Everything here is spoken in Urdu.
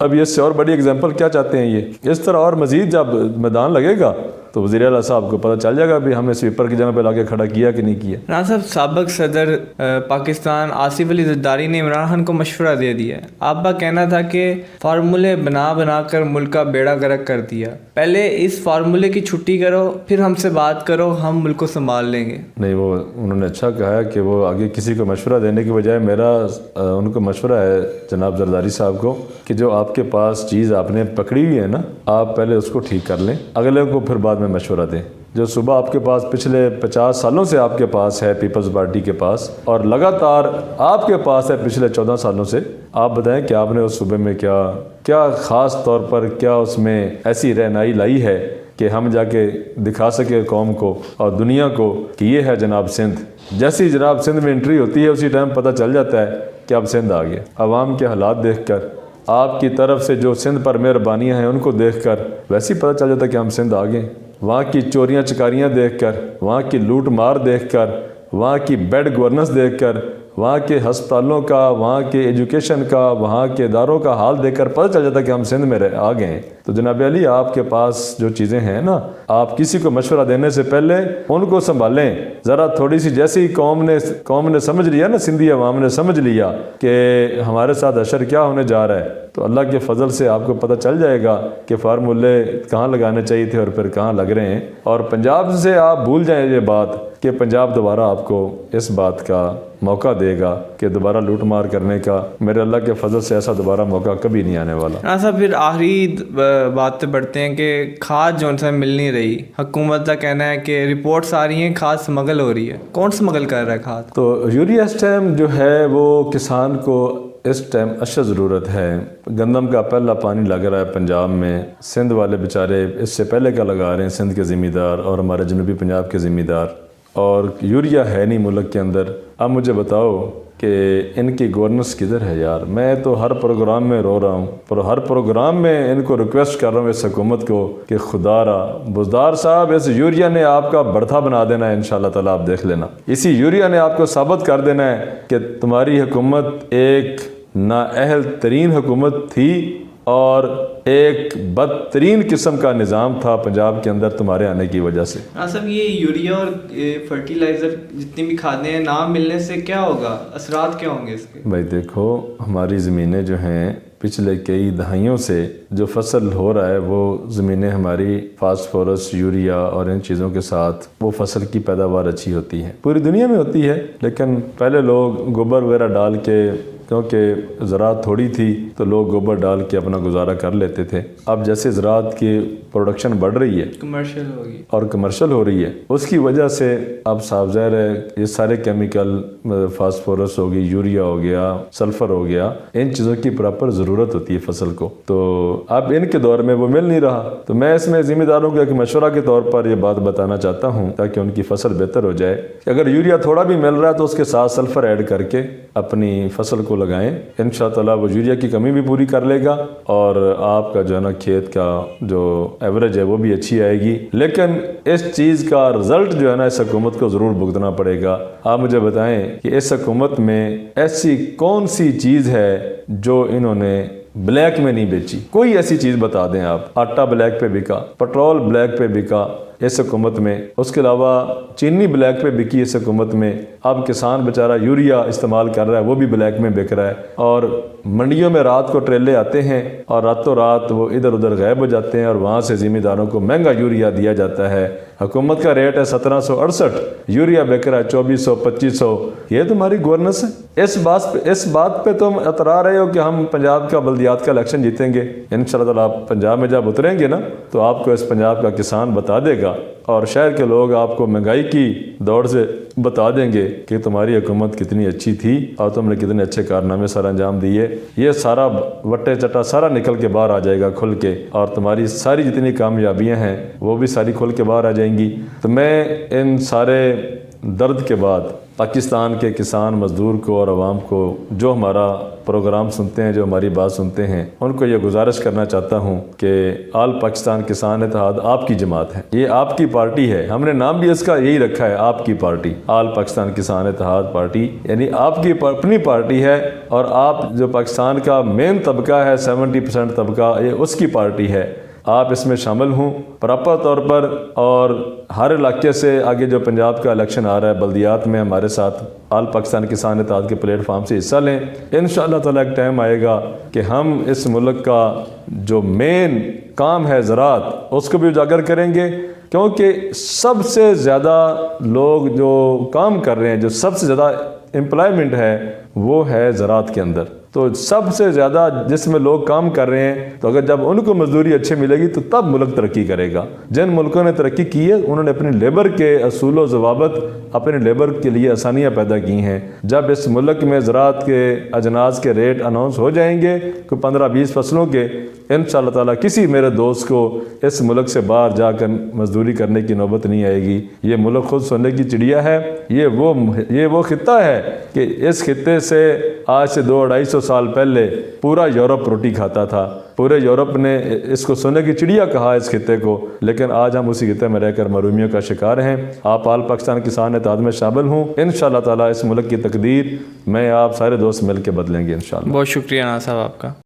اب یہ اس سے اور بڑی اگزامپل کیا چاہتے ہیں یہ؟ اس طرح اور مزید جب میدان لگے گا تو وزیر اعلیٰ صاحب کو پتہ چل جائے گا بھی ہم نے سویپر کی جگہ پہ لا کے کھڑا کیا کہ نہیں کیا۔ عمران صاحب، سابق صدر پاکستان آصف علی زرداری نے عمران خان کو مشورہ دے دیا ہے۔ آپ کا کہنا تھا کہ فارمولے بنا بنا کر ملک کا بیڑا غرق کر دیا، پہلے اس فارمولے کی چھٹی کرو پھر ہم سے بات کرو، ہم ملک کو سنبھال لیں گے۔ نہیں، وہ انہوں نے اچھا کہا ہے کہ وہ آگے کسی کو مشورہ دینے کی بجائے میرا ان کو مشورہ ہے جناب زرداری صاحب کو کہ جو آپ کے پاس چیز آپ نے پکڑی ہوئی ہے نا، آپ پہلے اس کو ٹھیک کر لیں، اگلے کو پھر بعد میں مشورہ دیں۔ جو صبح آپ کے پاس پچھلے 50 سالوں سے آپ کے پاس ہے پیپلز پارٹی کے پاس، اور لگاتار آپ کے پاس ہے پچھلے 14 سالوں سے، آپ بتائیں کہ آپ نے اس صوبے میں کیا خاص طور پر کیا اس میں ایسی رہنمائی لائی ہے کہ ہم جا کے دکھا سکے قوم کو اور دنیا کو کہ یہ ہے جناب سندھ۔ جیسی جناب سندھ میں انٹری ہوتی ہے اسی ٹائم پتہ چل جاتا ہے کہ اب سندھ آ گیا۔ عوام کے حالات دیکھ کر، آپ کی طرف سے جو سندھ پر مہربانیاں ہیں ان کو دیکھ کر ویسے ہی پتہ چل جاتا ہے کہ ہم سندھ آ گئے۔ وہاں کی چوریاں چکاریاں دیکھ کر، وہاں کی لوٹ مار دیکھ کر، وہاں کی بیڈ گورننس دیکھ کر، وہاں کے ہسپتالوں کا، وہاں کے ایجوکیشن کا، وہاں کے اداروں کا حال دیکھ کر پتہ چل جاتا ہے کہ ہم سندھ میں آ گئے ہیں۔ تو جناب علی، آپ کے پاس جو چیزیں ہیں نا، آپ کسی کو مشورہ دینے سے پہلے ان کو سنبھالیں ذرا تھوڑی سی۔ جیسے ہی قوم نے سمجھ لیا نا، سندھی عوام نے سمجھ لیا کہ ہمارے ساتھ حشر کیا ہونے جا رہا ہے، تو اللہ کے فضل سے آپ کو پتہ چل جائے گا کہ فارمولے کہاں لگانے چاہیے تھے اور پھر کہاں لگ رہے ہیں۔ اور پنجاب سے آپ بھول جائیں یہ بات کہ پنجاب دوبارہ آپ کو اس بات کا موقع دے گا کہ دوبارہ لوٹ مار کرنے کا۔ میرے اللہ کے فضل سے ایسا دوبارہ موقع کبھی نہیں آنے والا۔ صاحب، پھر آخری بات پہ بڑھتے ہیں کہ کھاد جو ہے مل نہیں رہی، حکومت کا کہنا ہے کہ رپورٹس آ رہی ہیں کھاد سمگل ہو رہی ہے، کون سمگل کر رہا ہے کھاد؟ تو یوریا اس ٹائم جو ہے وہ کسان کو اس ٹائم اشد ضرورت ہے۔ گندم کا پہلا پانی لگ رہا ہے پنجاب میں، سندھ والے بیچارے اس سے پہلے کا لگا رہے ہیں، سندھ کے ذمہ دار اور ہمارے جنوبی پنجاب کے ذمہ دار، اور یوریا ہے نہیں ملک کے اندر۔ اب مجھے بتاؤ کہ ان کی گورننس کدھر ہے یار؟ میں تو ہر پروگرام میں رو رہا ہوں، پر ہر پروگرام میں ان کو ریکویسٹ کر رہا ہوں اس حکومت کو کہ خدا را بزدار صاحب، اس یوریا نے آپ کا بڑھتا بنا دینا ہے انشاءاللہ تعالیٰ، آپ دیکھ لینا۔ اسی یوریا نے آپ کو ثابت کر دینا ہے کہ تمہاری حکومت ایک نااہل ترین حکومت تھی اور ایک بدترین قسم کا نظام تھا پنجاب کے اندر تمہارے آنے کی وجہ سے۔ صاحب، یہ یوریا اور فرٹیلائزر جتنی بھی کھادیں ہیں نہ ملنے سے کیا ہوگا، اثرات کیا ہوں گے اس کے؟ بھائی دیکھو، ہماری زمینیں جو ہیں پچھلے کئی دہائیوں سے جو فصل ہو رہا ہے، وہ زمینیں ہماری فاسفورس، یوریا اور ان چیزوں کے ساتھ وہ فصل کی پیداوار اچھی ہوتی ہے، پوری دنیا میں ہوتی ہے۔ لیکن پہلے لوگ گوبر وغیرہ ڈال کے، کیونکہ زراعت تھوڑی تھی تو لوگ گوبر ڈال کے اپنا گزارا کر لیتے تھے۔ اب جیسے زراعت کی پروڈکشن بڑھ رہی ہے، کمرشل ہوگی اور کمرشل ہو رہی ہے، اس کی وجہ سے اب صاف ظاہر ہے یہ سارے کیمیکل، فاسفورس ہوگی، یوریا ہو گیا، سلفر ہو گیا، ان چیزوں کی پراپر ضرورت ہوتی ہے فصل کو، تو اب ان کے دور میں وہ مل نہیں رہا۔ تو میں اس میں ذمہ داروں کو ایک مشورہ کے طور پر یہ بات بتانا چاہتا ہوں تاکہ ان کی فصل بہتر ہو جائے کہ اگر یوریا تھوڑا بھی مل رہا ہے تو اس کے ساتھ سلفر ایڈ کر کے اپنی فصل کو لگائیں، انشاءاللہ وہ یوریا کی کمی بھی پوری کر لے گا اور آپ کا جو ہے نا کھیت کا جو ایوریج ہے وہ بھی اچھی آئے گی۔ لیکن اس چیز کا رزلٹ جو ہے نا اس حکومت کو ضرور بھگتنا پڑے گا۔ آپ مجھے بتائیں کہ اس حکومت میں ایسی کون سی چیز ہے جو انہوں نے بلیک میں نہیں بیچی؟ کوئی ایسی چیز بتا دیں آپ۔ آٹا بلیک پہ بکا، پٹرول بلیک پہ بکا اس حکومت میں، اس کے علاوہ چینی بلیک پہ بکی اس حکومت میں۔ اب کسان بیچارہ یوریا استعمال کر رہا ہے، وہ بھی بلیک میں بک رہا ہے، اور منڈیوں میں رات کو ٹریلے آتے ہیں اور راتوں رات وہ ادھر ادھر غائب ہو جاتے ہیں اور وہاں سے ذمہ داروں کو مہنگا یوریا دیا جاتا ہے۔ حکومت کا ریٹ ہے 1768، یوریا بک رہا ہے 2400 2500۔ یہ تمہاری گورننس ہے؟ اس بات پہ تم اترا رہے ہو کہ ہم پنجاب کا بلدیات کا الیکشن جیتیں گے انشاءاللہ تعالیٰ۔ آپ پنجاب میں جب اتریں گے نا تو آپ کو اس پنجاب کا کسان بتا دے گا اور شہر کے لوگ آپ کو مہنگائی کی دوڑ سے بتا دیں گے کہ تمہاری حکومت کتنی اچھی تھی اور تم نے کتنے اچھے کارنامے سر انجام دیے۔ یہ سارا وٹے چٹا سارا نکل کے باہر آ جائے گا کھل کے، اور تمہاری ساری جتنی کامیابیاں ہیں وہ بھی ساری کھل کے باہر آ جائیں گی۔ تو میں ان سارے درد کے بعد پاکستان کے کسان مزدور کو اور عوام کو جو ہمارا پروگرام سنتے ہیں، جو ہماری بات سنتے ہیں، ان کو یہ گزارش کرنا چاہتا ہوں کہ آل پاکستان کسان اتحاد آپ کی جماعت ہے، یہ آپ کی پارٹی ہے. ہم نے نام بھی اس کا یہی رکھا ہے، آپ کی پارٹی، آل پاکستان کسان اتحاد پارٹی، یعنی آپ کی اپنی پارٹی ہے. اور آپ جو پاکستان کا مین طبقہ ہے 70% طبقہ، یہ اس کی پارٹی ہے. آپ اس میں شامل ہوں پراپر طور پر، اور ہر علاقے سے آگے جو پنجاب کا الیکشن آ رہا ہے بلدیات میں ہمارے ساتھ آل پاکستان کسان اتحاد کے پلیٹ فارم سے حصہ لیں. انشاءاللہ تعالیٰ ایک ٹائم آئے گا کہ ہم اس ملک کا جو مین کام ہے زراعت، اس کو بھی اجاگر کریں گے، کیونکہ سب سے زیادہ لوگ جو کام کر رہے ہیں، جو سب سے زیادہ امپلائمنٹ ہے وہ ہے زراعت کے اندر. تو سب سے زیادہ جس میں لوگ کام کر رہے ہیں، تو اگر جب ان کو مزدوری اچھی ملے گی تو تب ملک ترقی کرے گا. جن ملکوں نے ترقی کی ہے انہوں نے اپنی لیبر کے اصول و ضوابط، اپنے لیبر کے لیے آسانیاں پیدا کی ہیں. جب اس ملک میں زراعت کے اجناس کے ریٹ اناؤنس ہو جائیں گے کوئی 15-20 فصلوں کے، انشاءاللہ تعالیٰ کسی میرے دوست کو اس ملک سے باہر جا کر مزدوری کرنے کی نوبت نہیں آئے گی. یہ ملک خود سونے کی چڑیا ہے. یہ وہ خطہ ہے کہ اس خطے سے آج سے 200-250 سال پہلے پورا یورپ روٹی کھاتا تھا. پورے یورپ نے اس کو سونے کی چڑیا کہا اس خطے کو، لیکن آج ہم اسی خطے میں رہ کر محرومیوں کا شکار ہیں. آپ آل پاکستان کسان اتحاد میں شامل ہوں، انشاءاللہ تعالیٰ اس ملک کی تقدیر میں آپ سارے دوست مل کے بدلیں گے انشاءاللہ. بہت شکریہ ناصر صاحب آپ کا.